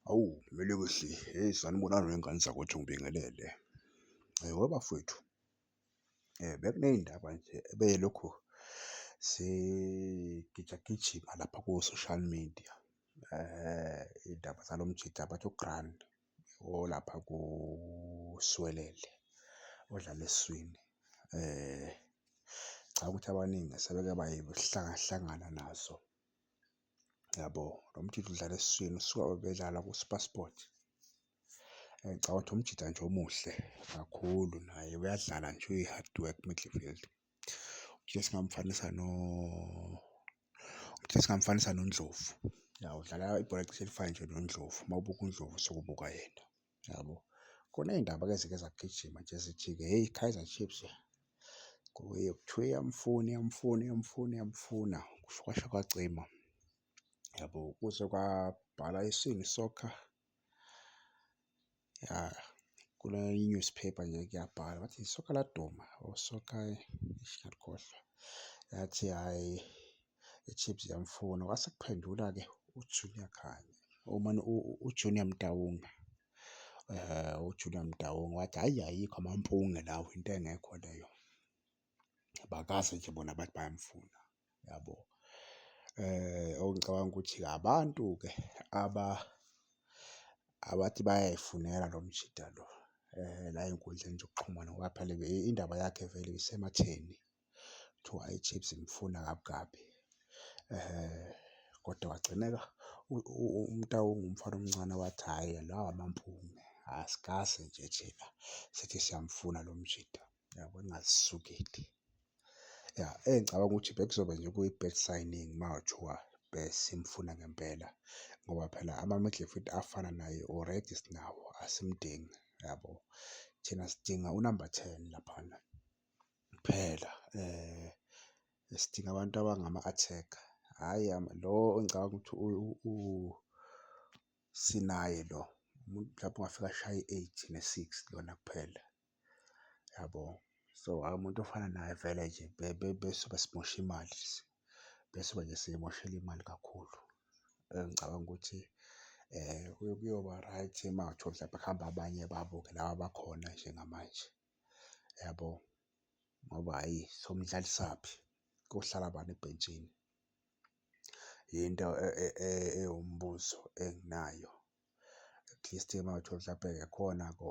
Awu Melekuhle, hey sanibonani wengane zakwethu ngibingelele. Webafowethu, bekuney'ndaba nje ebeyilokhu sigijagijima lapha ko-social media. Iy'ndaba zalo mjida bathi uGrand olapha kuSwelele odlala esiswini. Cha ukuthi abaningi sebeke bayihlangahlangana nazo. Yabo, lo mjida udlala esiswini usuka bedlala ku-SuperSport. Ngicabanga ukuthi umjida nje omuhle kakhulu naye uyadlala nje uyi-hard work midfield. Umjida esingamfanisa noNdlovu. Ya, udlala ibhola ecishe elifane nje noNdlovu. Uma ubuka uNdlovu usuke ubuka yena. Yabo, khona iy'ndaba-ke ezike zagijima nje zithi-ke hey, i-Kaizer Chiefs kuthiwa iyamfuna kwasho kwacima. Yabo, kuze kwabhala isini soccer. Ya, kule newspaper nje kuyabhala bathi isokha laduma or soccer ngiyakhohlwa. Yathi hhayi i-Chiefs iyamfuna. Kwase kuphendula-ke uJunior Khanya, uJunior Mtaunga. UJunior Mtaunga wathi hhayi ayikho amampunge lawo into engekho leyo. Bakaze nje bona bathi bayamfuna. Yabo, ngicabanga ukuthi abantu-ke abathi bayayifunela lo mjida lo la ey'nkundleni zokuxhumana ngoba phela indaba yakhe vele isematheni. Kuthiwa i-Chiefs imfuna kabi kabi. Kodwa wagcineka uMtaunga umfana omncane wathi hhayi lawa amampunge asikaze nje thina sithi siyamfuna lo mjida. Yabo, ningazisukeli. Ya, engicabanga ukuthi bekuzoba nje kuyi-bad signing uma kuthiwa besimfuna ngempela ngoba phela ama-midfield afana naye already sinawo asimdingi. Yabo, thina sidinga unamba 10 laphana kuphela. Sidinga abantu abangama-attacker, hhayi lo engicabanga ukuthi sinaye lo umuntu mhlawumbe ungafika ashaye i-8 ne-6 lona kuphela. Yabo, so hhayi umuntu ofana naye vele nje besuke simosha imali, besuke nje siyimoshela imali kakhulu. Ngicabanga ukuthi kuyoba right uma kuthiwa mhlawumbe kuhamba abanye babo-ke laba abakhona njengamanje. Yabo, ngoba hhayi somdlalisaphi kohlala bani ebhentshini. Yinto ewumbuzo enginayo. At least uma kuthiwa mhlawumbe khona-ke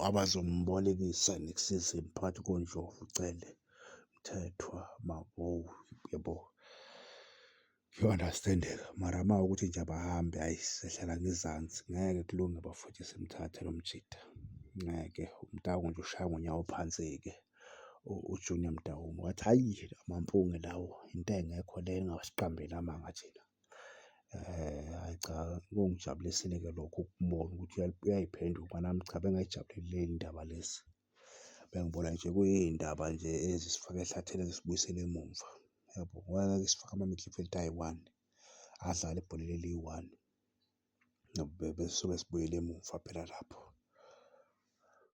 abazombolekisa next season phakathi koNdlovu, Cele, Mthethwa, Mabhou, yabo, kuyo-understand-eka. Mara uma kuwukuthi nje abahambe hhayi sizohlala ngezansi ngeke kulunge bafowethu simthathe lo mjida. Ngeke uMtaunga nje ushaya ngonyawo phansi-ke uJunior Mtaunga wathi hhayi amampunge lawo into engekho le engasiqambela amanga thina. Hhayi cha, kungijabulisile-ke lokho ukubona ukuthi uyayiphenduka. Nami cha bengayijabulile iy'ndaba lezi. Bengibona nje kuyiy'ndaba nje ezisifaka ehlathini ezisibuyisela emumva. Yabo, ngeke sifake ama-midfield ayi-one adlale ibhola eliyi-one. Besuke sibuyele emuva phela lapho.